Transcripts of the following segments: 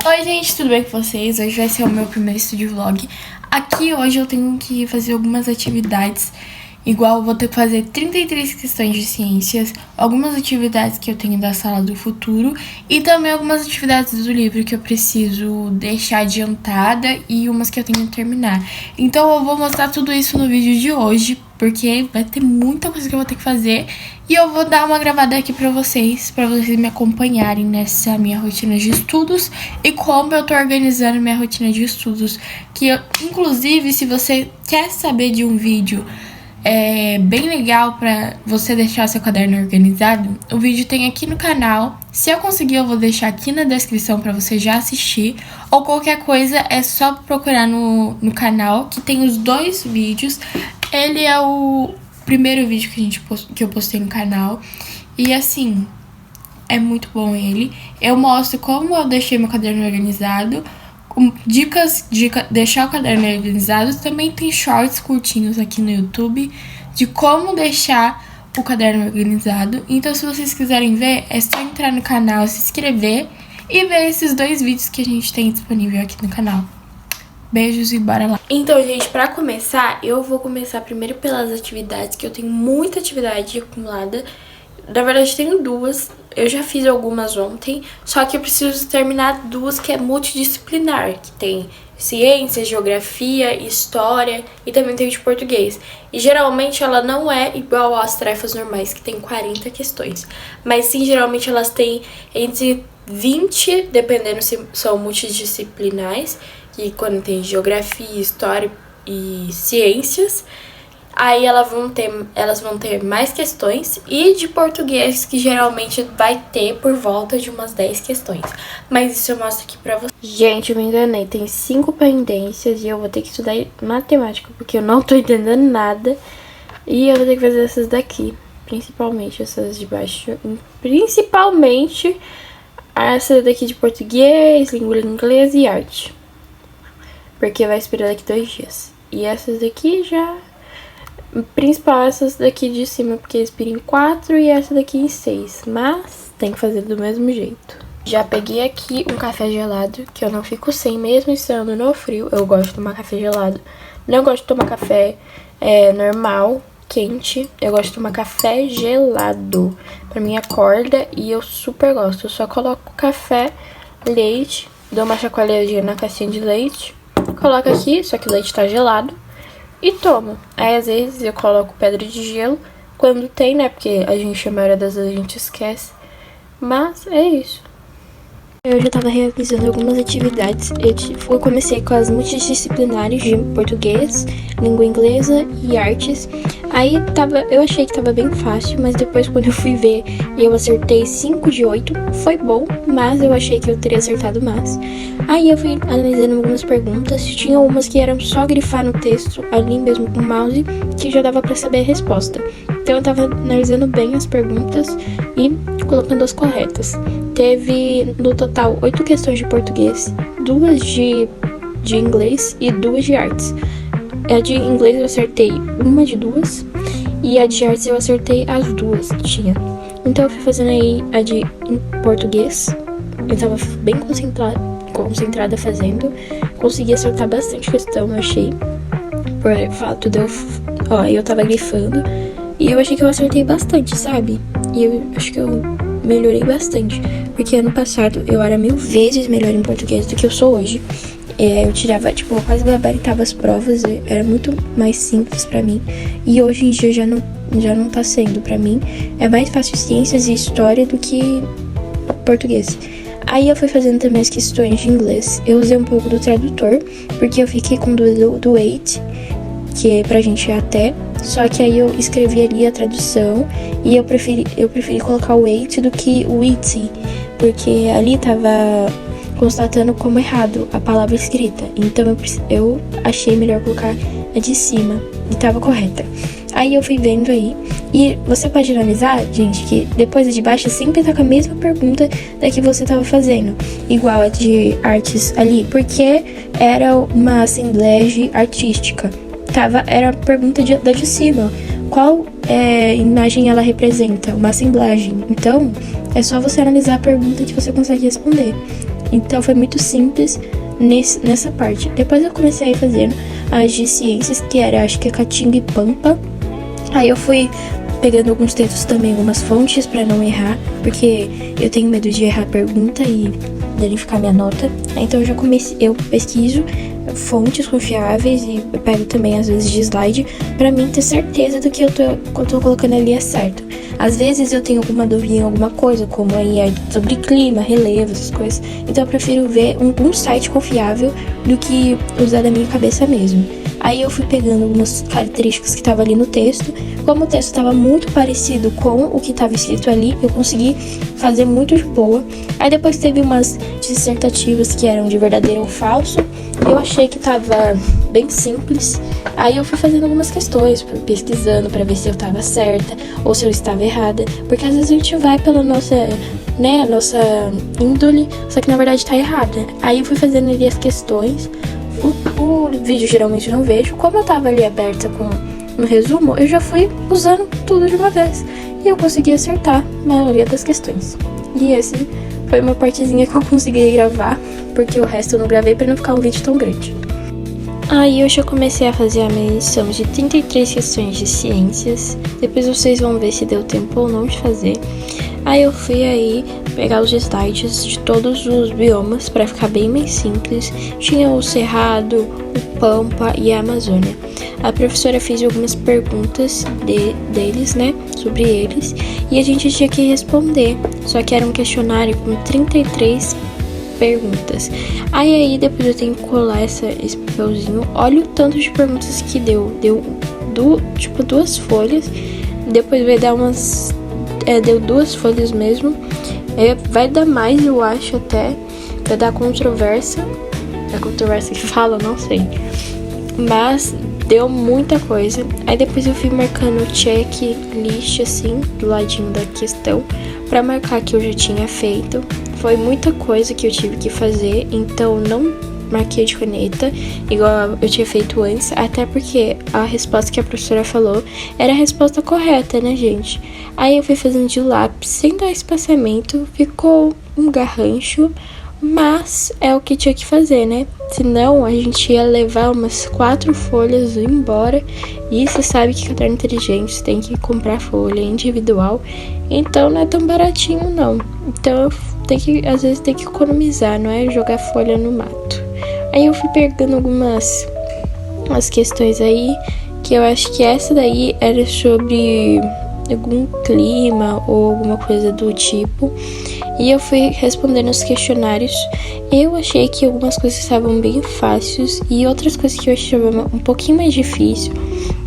Oi gente, tudo bem com vocês? Hoje vai ser o meu primeiro estúdio vlog. Aqui hoje eu tenho que fazer algumas atividades, igual eu vou ter que fazer 33 questões de ciências, algumas atividades que eu tenho da sala do futuro e também algumas atividades do livro que eu preciso deixar adiantada e umas que eu tenho que terminar. Então eu vou mostrar tudo isso no vídeo de hoje, porque vai ter muita coisa que eu vou ter que fazer. E eu vou dar uma gravada aqui pra vocês me acompanharem nessa minha rotina de estudos e como eu tô organizando minha rotina de estudos. Inclusive, se você quer saber de um vídeo bem legal pra você deixar seu caderno organizado, o vídeo tem aqui no canal. Se eu conseguir, eu vou deixar aqui na descrição pra você já assistir. Ou qualquer coisa, é só procurar no canal, que tem os dois vídeos. Ele é o primeiro vídeo que eu postei no canal. E assim, é muito bom ele. Eu mostro como eu deixei meu caderno organizado, com dicas de deixar o caderno organizado. Também tem shorts curtinhos aqui no YouTube de como deixar o caderno organizado. Então, se vocês quiserem ver, é só entrar no canal, se inscrever e ver esses dois vídeos que a gente tem disponível aqui no canal. Beijos e bora lá. Então, gente, pra começar, eu vou começar primeiro pelas atividades, que eu tenho muita atividade acumulada. Na verdade, tenho duas. Eu já fiz algumas ontem, só que eu preciso terminar duas que é multidisciplinar, que tem ciência, geografia, história e também tem de português. E geralmente ela não é igual às tarefas normais, que tem 40 questões. Mas sim, geralmente elas têm entre 20, dependendo se são multidisciplinares, que quando tem geografia, história e ciências, aí elas vão ter mais questões, e de português, que geralmente vai ter por volta de umas 10 questões. Mas isso eu mostro aqui pra vocês. Gente, eu me enganei, tem 5 pendências e eu vou ter que estudar matemática, porque eu não tô entendendo nada. E eu vou ter que fazer essas daqui, principalmente essas de baixo, principalmente essa daqui de português, língua inglesa e arte, porque vai expirar daqui 2 dias. E essas daqui já... principal essas daqui de cima, porque expira em 4, e essa daqui em 6. Mas tem que fazer do mesmo jeito. Já peguei aqui um café gelado, que eu não fico sem, mesmo estando no frio. Eu gosto de tomar café gelado. Não gosto de tomar café normal, quente. Eu gosto de tomar café gelado. Pra mim acorda e eu super gosto. Eu só coloco café, leite, dou uma chacoalhadinha na caixinha de leite, coloco aqui, só que o leite tá gelado, e tomo. Aí às vezes eu coloco pedra de gelo, quando tem, né, porque a maioria das vezes a gente esquece. Mas é isso. Eu já tava realizando algumas atividades. Eu comecei com as multidisciplinares de português, língua inglesa e artes. Aí eu achei que tava bem fácil, mas depois quando eu fui ver eu acertei 5 de 8. Foi bom, mas eu achei que eu teria acertado mais. Aí eu fui analisando algumas perguntas. Tinha umas que eram só grifar no texto, ali mesmo com o mouse, que já dava pra saber a resposta. Então eu tava analisando bem as perguntas e colocando as corretas. Teve no total 8 questões de português, 2 de inglês e 2 de artes. A de inglês eu acertei uma de 2 e a de artes eu acertei as 2 que tinha. Então eu fui fazendo aí a de português. Eu tava bem concentrada fazendo. Consegui acertar bastante questão, eu achei. Por fato de eu tava grifando. E eu achei que eu acertei bastante, sabe? E eu acho que eu melhorei bastante, porque ano passado eu era 1000 vezes melhor em português do que eu sou hoje. Eu tirava, eu quase gabaritava as provas, era muito mais simples pra mim. E hoje em dia já não tá sendo pra mim. É mais fácil ciências e história do que português. Aí eu fui fazendo também as questões de inglês. Eu usei um pouco do tradutor, porque eu fiquei com do wait, que pra gente é até. Só que aí eu escrevi ali a tradução e eu preferi colocar o wait do que o it, porque ali tava constatando como errado a palavra escrita. Então eu achei melhor colocar a de cima e tava correta. Aí eu fui vendo aí, e você pode analisar, gente, que depois a de baixo sempre tá com a mesma pergunta da que você tava fazendo, igual a de artes ali, porque era uma assembleia artística. Era a pergunta da de cima. Qual imagem ela representa? Uma assemblagem. Então, é só você analisar a pergunta que você consegue responder. Então foi muito simples nessa parte. Depois eu comecei a fazer as de ciências, que era, acho que é Caatinga e Pampa. Aí eu fui pegando alguns textos também, algumas fontes pra não errar, porque eu tenho medo de errar a pergunta e danificar minha nota. Então eu pesquiso fontes confiáveis e eu pego também às vezes de slide pra mim ter certeza do que eu tô colocando ali é certo. Às vezes eu tenho alguma dúvida em alguma coisa, como aí é sobre clima, relevo, essas coisas. Então eu prefiro ver um site confiável do que usar da minha cabeça mesmo. Aí eu fui pegando algumas características que estavam ali no texto. Como o texto estava muito parecido com o que estava escrito ali, eu consegui fazer muito de boa. Aí depois teve umas dissertativas que eram de verdadeiro ou falso. Eu achei que estava bem simples. Aí eu fui fazendo algumas questões, pesquisando para ver se eu estava certa ou se eu estava errada. Porque às vezes a gente vai pela nossa índole, só que na verdade tá errada. Aí eu fui fazendo ali as questões. O vídeo geralmente eu não vejo. Como eu tava ali aberta no resumo, eu já fui usando tudo de uma vez. E eu consegui acertar a maioria das questões. E esse foi uma partezinha que eu consegui gravar, porque o resto eu não gravei pra não ficar um vídeo tão grande. Aí eu já comecei a fazer a minha lição de 33 questões de ciências. Depois vocês vão ver se deu tempo ou não de fazer. Aí eu fui aí pegar os slides de todos os biomas para ficar bem mais simples. Tinha o Cerrado, o Pampa e a Amazônia. A professora fez algumas perguntas deles, né, sobre eles, e a gente tinha que responder. Só que era um questionário com 33 perguntas. Aí depois eu tenho que colar esse papelzinho. Olha o tanto de perguntas que deu. Deu tipo 2 folhas. Depois vai dar deu 2 folhas mesmo. Vai dar mais, eu acho, até. Vai dar controvérsia. É controvérsia que fala, não sei. Mas deu muita coisa. Aí depois eu fui marcando checklist, assim, do ladinho da questão, pra marcar que eu já tinha feito. Foi muita coisa que eu tive que fazer, então não marquei de caneta, igual eu tinha feito antes, até porque a resposta que a professora falou era a resposta correta, né, gente? Aí eu fui fazendo de lápis, sem dar espaçamento, ficou um garrancho, mas é o que tinha que fazer, né? Senão a gente ia levar umas 4 folhas embora, e você sabe que caderno inteligente tem que comprar folha individual, então não é tão baratinho não. Então às vezes tem que economizar, não é jogar folha no mato. Aí eu fui pegando algumas questões aí, que eu acho que essa daí era sobre algum clima ou alguma coisa do tipo. E eu fui respondendo os questionários. Eu achei que algumas coisas estavam bem fáceis e outras coisas que eu achava um pouquinho mais difícil,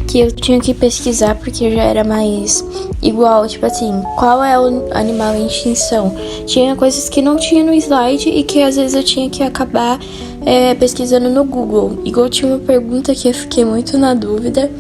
que eu tinha que pesquisar porque eu já era mais igual, tipo assim, qual é o animal em extinção? Tinha coisas que não tinha no slide e que às vezes eu tinha que acabar pesquisando no Google. Igual tinha uma pergunta que eu fiquei muito na dúvida,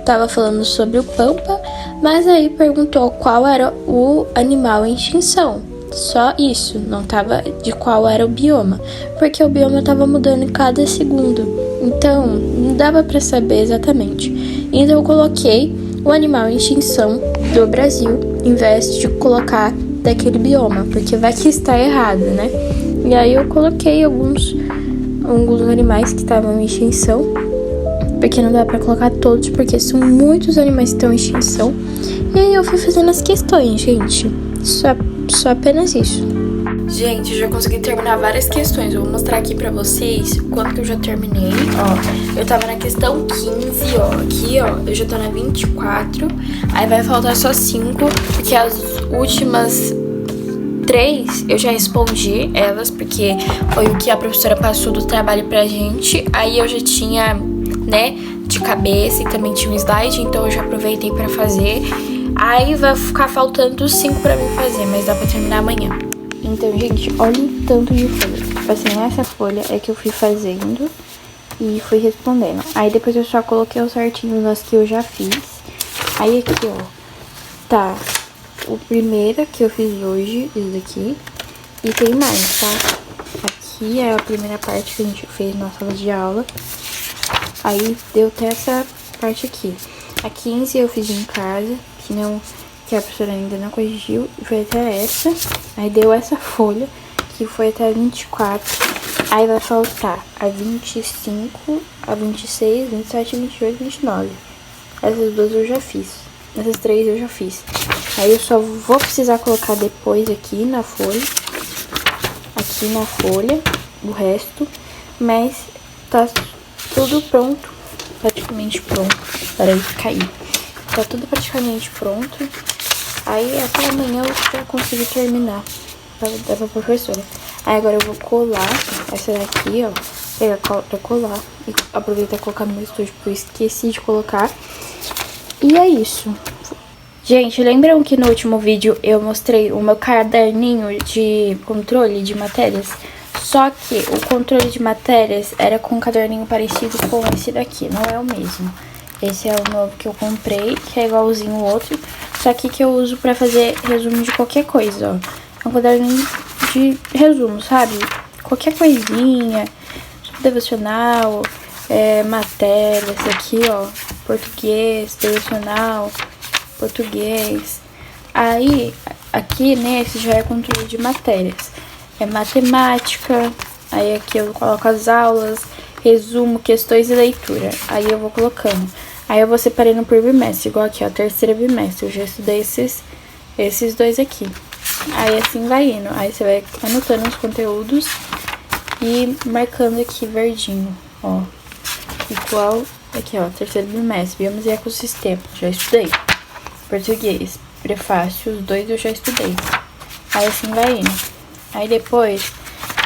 tava falando sobre o Pampa, mas aí perguntou qual era o animal em extinção. Só isso, não tava de qual era o bioma, porque o bioma tava mudando em cada segundo, então não dava pra saber exatamente. Então eu coloquei o animal em extinção do Brasil, em vez de colocar daquele bioma, porque vai que está errado, né? E aí eu coloquei alguns animais que estavam em extinção, porque não dá pra colocar todos, porque são muitos animais que estão em extinção. E aí eu fui fazendo as questões, gente. Só apenas isso. Gente, eu já consegui terminar várias questões. Eu vou mostrar aqui pra vocês quanto que eu já terminei. Ó, eu tava na questão 15, ó. Aqui, ó, eu já tô na 24. Aí vai faltar só 5, porque as últimas 3 eu já respondi elas, porque foi o que a professora passou do trabalho pra gente. Aí eu já tinha, né, de cabeça, e também tinha um slide, então eu já aproveitei pra fazer. Aí vai ficar faltando 5 pra mim fazer, mas dá pra terminar amanhã. Então, gente, olha o tanto de folha. Tipo assim, essa folha é que eu fui fazendo e fui respondendo. Aí depois eu só coloquei o certinho nas que eu já fiz. Aí aqui, ó, tá o primeiro que eu fiz hoje, esse daqui. E tem mais, tá? Aqui é a primeira parte que a gente fez na sala de aula. Aí deu até essa parte aqui. A 15 eu fiz em casa, que a professora ainda não corrigiu. Foi até essa. Aí deu essa folha. aqui foi até a 24. Aí vai faltar a 25, a 26, 27, 28, 29. Essas duas eu já fiz. Essas três eu já fiz. Aí eu só vou precisar colocar depois aqui na folha. Aqui na folha, o resto. Mas tá tudo pronto. Praticamente pronto. Peraí, caiu. Tá tudo praticamente pronto. Aí até amanhã eu já consigo terminar. Pra dar pra professora. Aí agora eu vou colar essa daqui, ó. Pegar cola pra colar. E aproveitar e colocar no meu estúdio, porque eu esqueci de colocar. E é isso. Gente, lembram que no último vídeo eu mostrei o meu caderninho de controle de matérias? Só que o controle de matérias era com um caderninho parecido com esse daqui, não é o mesmo. Esse é o novo que eu comprei, que é igualzinho o outro, só que eu uso pra fazer resumo de qualquer coisa, ó. É um caderninho de resumo, sabe? Qualquer coisinha, devocional, matéria, esse aqui, ó, português, devocional, português. Aí, aqui nesse já é controle de matérias. É matemática, aí aqui eu coloco as aulas, resumo, questões e leitura. Aí eu vou colocando. Aí eu vou separando por bimestre, igual aqui, ó, terceiro bimestre. Eu já estudei esses dois aqui. Aí assim vai indo. Aí você vai anotando os conteúdos e marcando aqui verdinho, ó. Igual aqui, ó, terceiro bimestre, biomas e ecossistema. Já estudei. Português, prefácio, os dois eu já estudei. Aí assim vai indo. Aí depois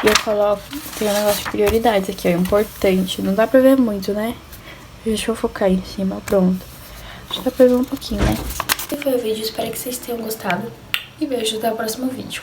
eu coloco, tem um negócio de prioridades aqui, ó, importante. Não dá pra ver muito, né? Deixa eu focar em cima, pronto. Acho que dá pra ver um pouquinho, né? Esse foi o vídeo, espero que vocês tenham gostado. E beijo, até o próximo vídeo.